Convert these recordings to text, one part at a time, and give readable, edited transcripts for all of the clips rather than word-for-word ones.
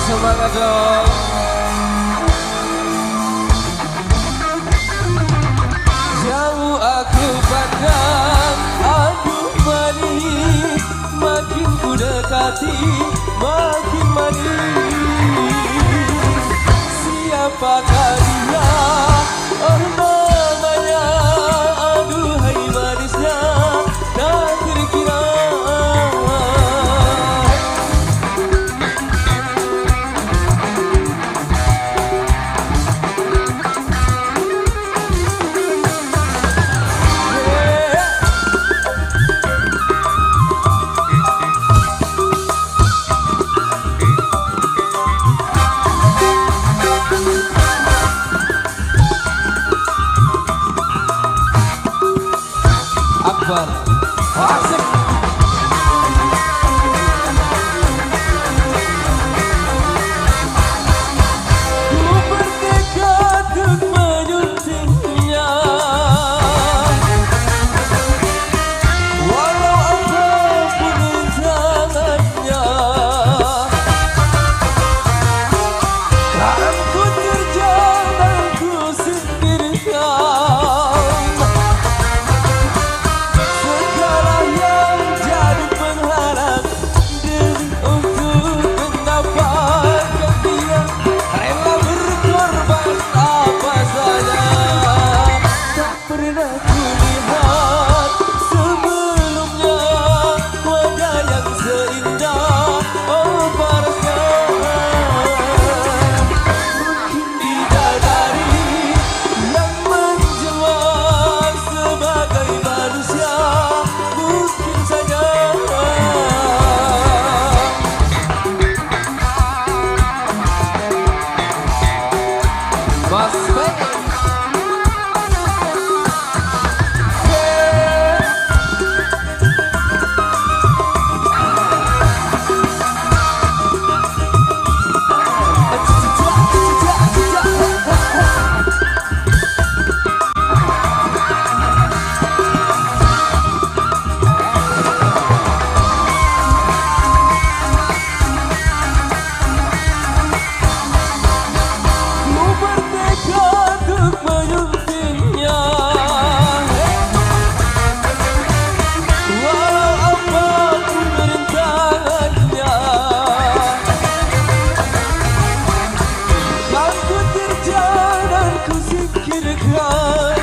Semangat dong. Jauh aku pandang, aduh manis, makin ku dekati, makin manis. Siapakah dia? Oh namanya, aduhai manisnya, tak terkira. Asik. Ku bertekad untuk menyuntingnya, walau apapun rintangannya. Kan ku terjang dan ku singkirkan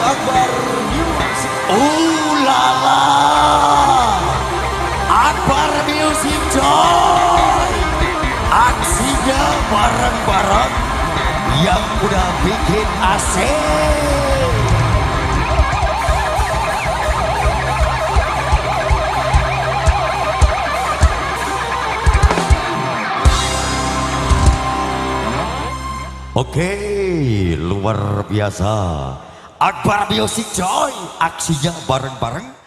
Akbar Music. Lala, Akbar Music Joy. Aksinya bareng-bareng yang udah bikin asik. Oke, luar biasa. Akbar Music Joy, aksinya bareng-bareng